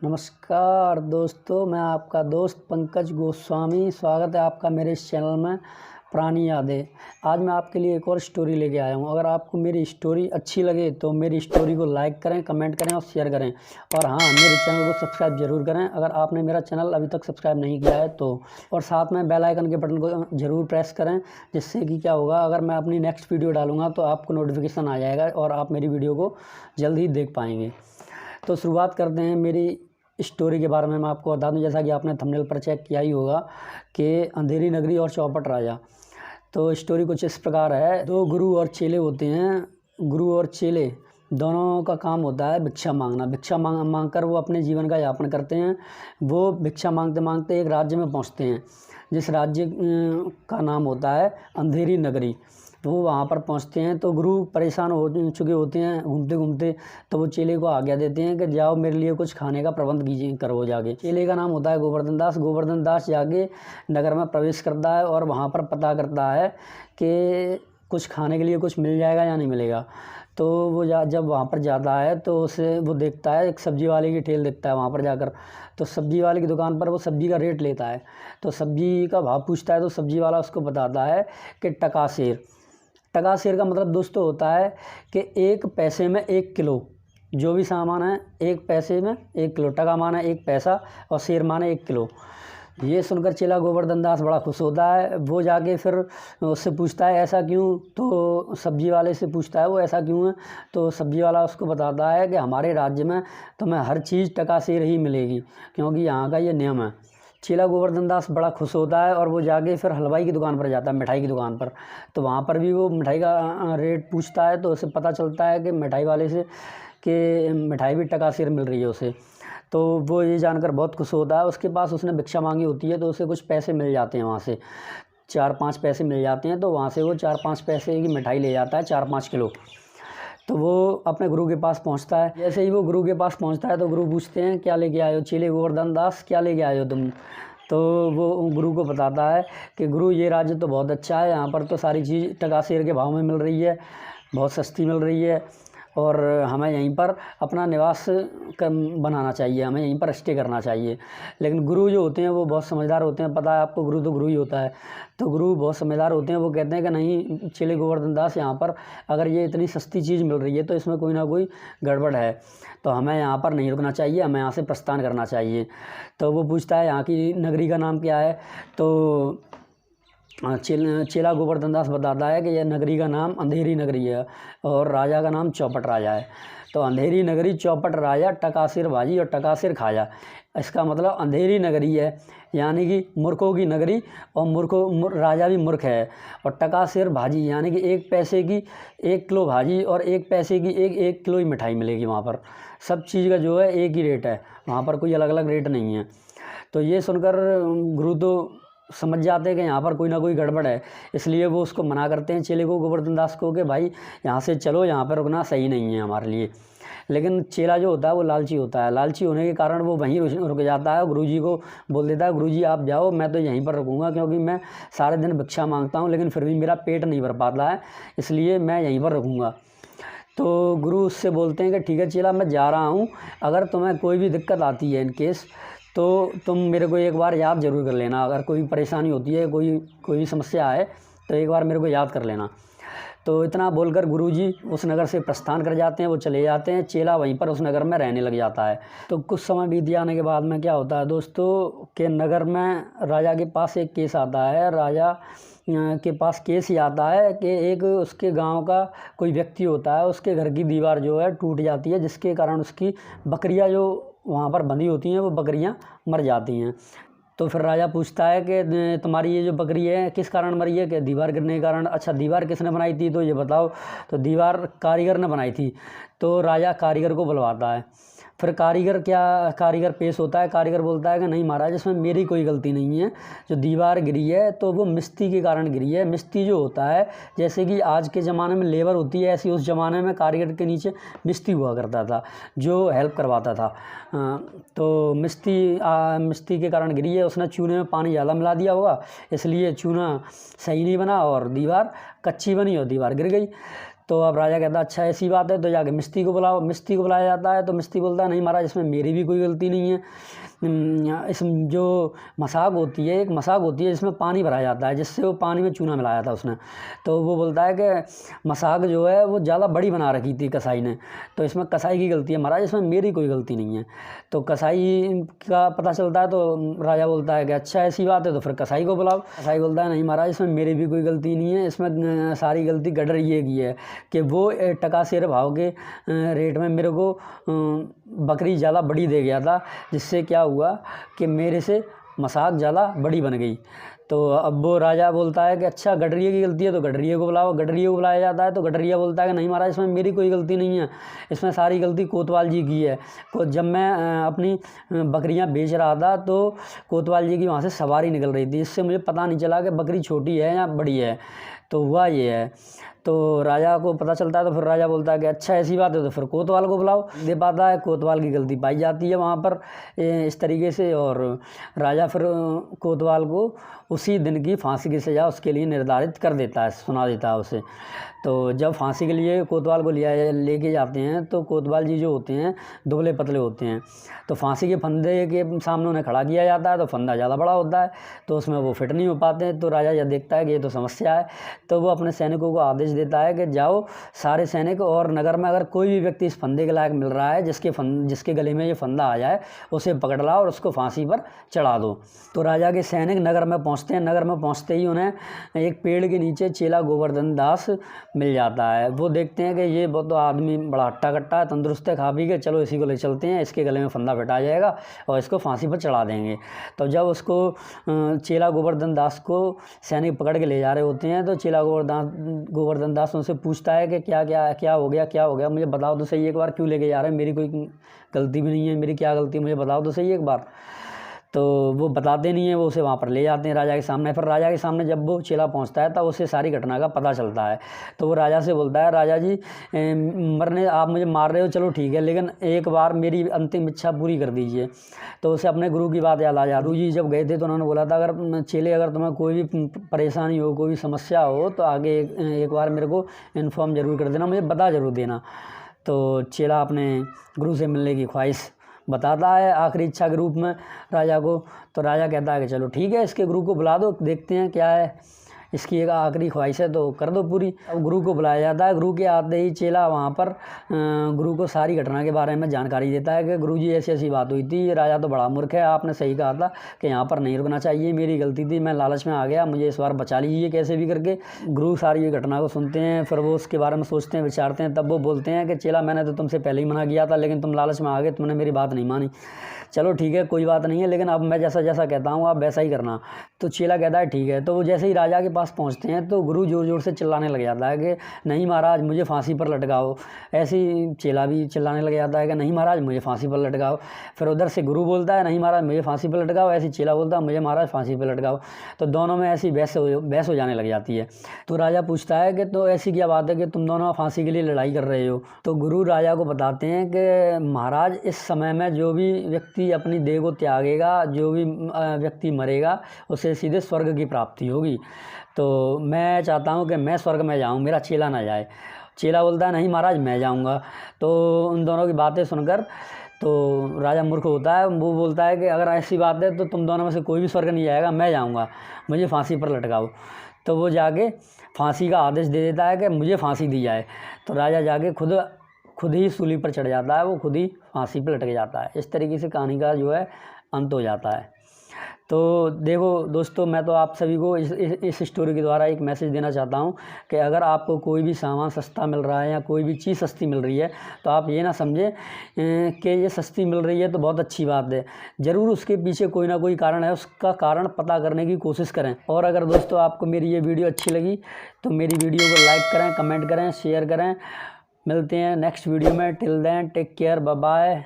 नमस्कार दोस्तों, मैं आपका दोस्त पंकज गोस्वामी। स्वागत है आपका मेरे इस चैनल में पुरानी यादें। आज मैं आपके लिए एक और स्टोरी लेके आया हूँ। अगर आपको मेरी स्टोरी अच्छी लगे तो मेरी स्टोरी को लाइक करें, कमेंट करें और शेयर करें। और हाँ, मेरे चैनल को सब्सक्राइब ज़रूर करें अगर आपने मेरा चैनल अभी तक सब्सक्राइब नहीं किया है तो। और साथ में बेल आइकन के बटन को ज़रूर प्रेस करें, जिससे कि क्या होगा, अगर मैं अपनी नेक्स्ट वीडियो डालूँगा तो आपको नोटिफिकेशन आ जाएगा और आप मेरी वीडियो को जल्द ही देख पाएंगे। तो शुरुआत करते हैं मेरी स्टोरी के बारे में। मैं आपको बता दूं, जैसा कि आपने थंबनेल पर चेक किया ही होगा कि अंधेरी नगरी और चौपट राजा। तो स्टोरी कुछ इस प्रकार है। दो गुरु और चेले होते हैं। गुरु और चेले दोनों का काम होता है भिक्षा मांगना। भिक्षा मांग कर वो अपने जीवन का यापन करते हैं। वो भिक्षा मांगते मांगते एक राज्य में पहुंचते हैं, जिस राज्य का नाम होता है अंधेरी नगरी। वो वहाँ पर पहुँचते हैं तो गुरु परेशान हो चुके होते हैं घूमते घूमते। तो वो चेले को आज्ञा देते हैं कि जाओ मेरे लिए कुछ खाने का प्रबंध कीजिए, करो जाके। चेले का नाम होता है गोवर्धन दास। गोवर्धन दास जाके नगर में प्रवेश करता है और वहाँ पर पता करता है कि कुछ खाने के लिए कुछ मिल जाएगा या नहीं मिलेगा। तो वो जब वहाँ पर जाता है तो उसे वो देखता है, एक सब्जी वाले की ठेल देखता है वहाँ पर जाकर। तो सब्जी वाले की दुकान पर वो सब्जी का रेट लेता है। तो सब्जी का भाव पूछता है तो सब्जी वाला उसको बताता है कि टका सेर। टका सेर का मतलब दोस्तों होता है कि 1 पैसे में 1 किलो। जो भी सामान है 1 पैसे में 1 किलो। टका माना 1 पैसा और सेर माना 1 किलो। ये सुनकर चेला गोवर्धन दास बड़ा खुश होता है। वो जाके फिर उससे पूछता है ऐसा क्यों। तो सब्जी वाले से पूछता है वो ऐसा क्यों है। तो सब्जी वाला उसको बताता है कि हमारे राज्य में तुम्हें हर चीज़ टका सेर ही मिलेगी, क्योंकि यहाँ का ये नियम है। चेला गोवर्धन दास बड़ा खुश होता है और वो जाके फिर हलवाई की दुकान पर जाता है, मिठाई की दुकान पर। तो वहाँ पर भी वो मिठाई का रेट पूछता है। तो उसे पता चलता है कि मिठाई वाले से कि मिठाई भी टका सेर मिल रही है उसे। तो वो ये जानकर बहुत खुश होता है। उसके पास उसने भिक्षा मांगी होती है तो उसे कुछ पैसे मिल जाते हैं वहाँ से, 4-5 पैसे मिल जाते हैं। तो वहाँ से वो 4-5 पैसे की मिठाई ले जाता है, 4-5 किलो। तो वो अपने गुरु के पास पहुंचता है। जैसे ही वो गुरु के पास पहुंचता है तो गुरु पूछते हैं क्या लेके आए हो चेले गोवर्धन दास, क्या लेके आए हो तुम। तो वो गुरु को बताता है कि गुरु ये राज्य तो बहुत अच्छा है, यहाँ पर तो सारी चीज़ टका सेर के भाव में मिल रही है, बहुत सस्ती मिल रही है और हमें यहीं पर अपना निवास बनाना चाहिए, हमें यहीं पर स्टे करना चाहिए। लेकिन गुरु जो होते हैं वो बहुत समझदार होते हैं। पता है आपको, गुरु तो गुरु ही होता है। तो गुरु बहुत समझदार होते हैं। वो कहते हैं कि नहीं चेले गोवर्धन दास, यहाँ पर अगर ये इतनी सस्ती चीज़ मिल रही है तो इसमें कोई ना कोई गड़बड़ है, तो हमें यहाँ पर नहीं रुकना चाहिए, हमें यहाँ से प्रस्थान करना चाहिए। तो वो पूछता है यहाँ की नगरी का नाम क्या है। तो चेला गोवर्धन दास बताता है कि यह नगरी का नाम अंधेरी नगरी है और राजा का नाम चौपट राजा है। तो अंधेरी नगरी, चौपट राजा, टका सेर भाजी और टका सेर खाजा। इसका मतलब अंधेरी नगरी है यानी कि मूर्खों की नगरी, और राजा भी मूर्ख है। और टका सेर भाजी यानी कि 1 पैसे की 1 किलो भाजी और 1 पैसे की 1 किलो ही मिठाई मिलेगी वहाँ पर। सब चीज़ का जो है एक ही रेट है, वहाँ पर कोई अलग अलग रेट नहीं है। तो ये सुनकर गुरु तो समझ जाते हैं कि यहाँ पर कोई ना कोई गड़बड़ है। इसलिए वो उसको मना करते हैं चेले को, गोवर्धन दास को, कि भाई यहाँ से चलो, यहाँ पर रुकना सही नहीं है हमारे लिए। लेकिन चेला जो होता है वो लालची होता है। लालची होने के कारण वो वहीं रुक जाता है। गुरुजी को बोल देता है गुरुजी आप जाओ, मैं तो यहीं पर रुकूंगा, क्योंकि मैं सारे दिन भिक्षा मांगता हूँ लेकिन फिर भी मेरा पेट नहीं भर पाता है, इसलिए मैं यहीं पर रुकूँगा। तो गुरु उससे बोलते हैं कि ठीक है चेला, मैं जा रहा हूँ, अगर तुम्हें कोई भी दिक्कत आती है इन केस तो तुम मेरे को एक बार याद ज़रूर कर लेना। अगर कोई परेशानी होती है, कोई भी समस्या है तो एक बार मेरे को याद कर लेना। तो इतना बोलकर गुरुजी उस नगर से प्रस्थान कर जाते हैं, वो चले जाते हैं। चेला वहीं पर उस नगर में रहने लग जाता है। तो कुछ समय बीत जाने के बाद में क्या होता है दोस्तों, के नगर में राजा के पास एक केस आता है। राजा के पास केस ही आता है कि एक उसके गांव का कोई व्यक्ति होता है, उसके घर की दीवार जो है टूट जाती है, जिसके कारण उसकी बकरियां जो वहाँ पर बंधी होती हैं वो बकरियां मर जाती हैं। तो फिर राजा पूछता है कि तुम्हारी ये जो बकरी है किस कारण मरी है। कि दीवार गिरने के कारण। अच्छा, दीवार किसने बनाई थी तो ये बताओ। तो दीवार कारीगर ने बनाई थी। तो राजा कारीगर को बुलवाता है। फिर कारीगर पेश होता है। कारीगर बोलता है कि नहीं महाराज, इसमें मेरी कोई गलती नहीं है, जो दीवार गिरी है तो वो मिस्त्री के कारण गिरी है। मिस्त्री जो होता है, जैसे कि आज के ज़माने में लेबर होती है, ऐसी उस ज़माने में कारीगर के नीचे मिस्त्री हुआ करता था जो हेल्प करवाता था। तो मिस्त्री के कारण गिरी है। उसने चूने में पानी ज़्यादा मिला दिया होगा, इसलिए चूना सही नहीं बना और दीवार कच्ची बनी और दीवार गिर गई। तो अब राजा कहता है अच्छा ऐसी बात है तो जाके मिस्त्री को बुलाओ। मिस्त्री को बुलाया जाता है तो मिस्त्री बोलता है नहीं महाराज, इसमें मेरी भी कोई गलती नहीं है। इस जो मसाक होती है, एक मसाक होती है जिसमें पानी भरा जाता है, जिससे वो पानी में चूना मिलाया था उसने। तो वो बोलता है कि मसाक जो है वो ज़्यादा बड़ी बना रखी थी कसाई ने, तो इसमें कसाई की गलती है महाराज, इसमें मेरी कोई गलती नहीं है। तो कसाई का पता चलता है तो राजा बोलता है कि अच्छा ऐसी बात है तो फिर कसाई को बुलाओ। कसाई बोलता है नहीं महाराज, इसमें मेरी भी कोई गलती नहीं है, इसमें सारी गलती गडरिये की है कि वो टका शेर भाव के रेट में मेरे को बकरी ज़्यादा बड़ी दे गया था, जिससे क्या हुआ कि मेरे से मसाक ज़्यादा बड़ी बन गई। तो अब वो राजा बोलता है कि अच्छा गडरिये की गलती है तो गडरिये को बुलाओ। गडरिये को बुलाया जाता है तो गडरिया बोलता है कि नहीं महाराज, इसमें मेरी कोई गलती नहीं है, इसमें सारी गलती कोतवाल जी की है। जब मैं अपनी बकरियां बेच रहा था तो कोतवाल जी की वहाँ से सवारी निकल रही थी, इससे मुझे पता नहीं चला कि बकरी छोटी है या बड़ी है, तो हुआ ये है। तो राजा को पता चलता है तो फिर राजा बोलता है कि अच्छा ऐसी बात है तो फिर कोतवाल को बुलाओ। दे पाता है, कोतवाल की गलती पाई जाती है वहाँ पर इस तरीके से, और राजा फिर कोतवाल को उसी दिन की फांसी की सज़ा उसके लिए निर्धारित कर देता है, सुना देता है उसे। तो जब फांसी के लिए कोतवाल को लेके जाते हैं तो कोतवाल जी जो होते हैं दुबले पतले होते हैं, तो फांसी के फंदे के सामने उन्हें खड़ा किया जाता है तो फंदा ज़्यादा बड़ा होता है तो उसमें वो फिट नहीं हो पाते हैं। तो राजा यह देखता है कि ये तो समस्या है, तो वो अपने सैनिकों को आदेश देता है कि जाओ सारे सैनिक, और नगर में अगर कोई भी व्यक्ति इस फंदे के लायक मिल रहा है जिसके गले में ये फंदा आ जाए, उसे पकड़ लाओ और उसको फांसी पर चढ़ा दो। तो राजा के सैनिक नगर में पहुँचते हैं। नगर में पहुँचते ही उन्हें एक पेड़ के नीचे चेला गोवर्धन दास मिल जाता है। वो देखते हैं कि ये बहुत तो आदमी बड़ा हट्टा कट्टा है, तंदुरुस्त है, खा पी के, चलो इसी को ले चलते हैं, इसके गले में फंदा फिटा जाएगा और इसको फांसी पर चढ़ा देंगे। तो जब उसको चेला गोवर्धन दास को सैनिक पकड़ के ले जा रहे होते हैं तो चेला गोवर्धन दास उनसे पूछता है कि क्या हो गया, मुझे बताओ तो सही एक बार, क्यों लेके जा रहे हैं, मेरी कोई गलती भी नहीं है, मेरी क्या गलती है, मुझे बताओ तो सही एक बार। तो वो बताते नहीं है, वो उसे वहाँ पर ले जाते हैं राजा के सामने। फिर राजा के सामने जब वो चेला पहुँचता है तब उसे सारी घटना का पता चलता है। तो वो राजा से बोलता है राजा जी, आप मुझे मार रहे हो, चलो ठीक है, लेकिन एक बार मेरी अंतिम इच्छा पूरी कर दीजिए। तो उसे अपने गुरु की बात याद आ जाती। गुरु जी जब गए थे तो उन्होंने बोला था अगर चेले अगर तुम्हें कोई भी परेशानी हो, कोई भी समस्या हो तो आगे एक बार मेरे को इन्फॉर्म ज़रूर कर देना, मुझे बता ज़रूर देना। तो चेला अपने गुरु से मिलने की ख्वाहिश बताता है आखिरी इच्छा के रूप में राजा को। तो राजा कहता है कि चलो ठीक है, इसके गुरु को बुला दो, देखते हैं क्या है, इसकी एक आखिरी ख्वाहिश है तो कर दो पूरी। अब गुरु को बुलाया जाता है। गुरु के आते ही चेला वहाँ पर गुरु को सारी घटना के बारे में जानकारी देता है कि गुरु जी ऐसी ऐसी बात हुई थी, राजा तो बड़ा मूर्ख है, आपने सही कहा था कि यहाँ पर नहीं रुकना चाहिए, मेरी गलती थी, मैं लालच में आ गया, मुझे इस बार बचा लीजिए कैसे भी करके। गुरु सारी ये घटना को सुनते हैं, फिर वो उसके बारे में सोचते हैं, विचारते हैं, तब वो बोलते हैं कि चेला मैंने तो तुमसे पहले ही मना किया था, लेकिन तुम लालच में आ गए, तुमने मेरी बात नहीं मानी, चलो ठीक है कोई बात नहीं है, लेकिन अब मैं जैसा जैसा कहता हूँ आप वैसा ही करना। तो चेला कहता है ठीक है। तो वो जैसे ही राजा के पास पहुँचते हैं तो गुरु ज़ोर ज़ोर से चिल्लाने लग जाता है कि नहीं महाराज मुझे फांसी पर लटकाओ। ऐसे ही चेला भी चिल्लाने लग जाता है कि नहीं महाराज मुझे फांसी पर लटकाओ। फिर उधर से गुरु बोलता है नहीं महाराज मुझे फांसी पर लटकाओ, ऐसे चेला बोलता है मुझे महाराज फांसी पर लटकाओ। तो दोनों में ऐसी बहस हो जाने लग जाती है। तो राजा पूछता है कि तो ऐसी क्या बात है कि तुम दोनों फांसी के लिए लड़ाई कर रहे हो। तो गुरु राजा को बताते हैं कि महाराज इस समय में जो भी व्यक्ति अपनी देह को त्यागेगा, जो भी व्यक्ति मरेगा, उसे सीधे स्वर्ग की प्राप्ति होगी। तो मैं चाहता हूँ कि मैं स्वर्ग में जाऊँ, मेरा चेला ना जाए। चेला बोलता है नहीं महाराज मैं जाऊँगा। तो उन दोनों की बातें सुनकर तो राजा मूर्ख होता है, वो बोलता है कि अगर ऐसी बात है तो तुम दोनों में से कोई भी स्वर्ग नहीं जाएगा, मैं जाऊँगा, मुझे फांसी पर लटकाओ। तो वो जाके फांसी का आदेश दे देता है कि मुझे फांसी दी जाए। तो राजा जाके खुद ही सूली पर चढ़ जाता है, वो खुद ही फांसी पर लटक जाता है। इस तरीके से कहानी का जो है अंत हो जाता है। तो देखो दोस्तों, मैं तो आप सभी को इस स्टोरी के द्वारा एक मैसेज देना चाहता हूँ कि अगर आपको कोई भी सामान सस्ता मिल रहा है या कोई भी चीज़ सस्ती मिल रही है तो आप ये ना समझें कि ये सस्ती मिल रही है तो बहुत अच्छी बात है। ज़रूर उसके पीछे कोई ना कोई कारण है, उसका कारण पता करने की कोशिश करें। और अगर दोस्तों आपको मेरी ये वीडियो अच्छी लगी तो मेरी वीडियो को लाइक करें, कमेंट करें, शेयर करें। मिलते हैं नेक्स्ट वीडियो में। Till then take care, bye bye.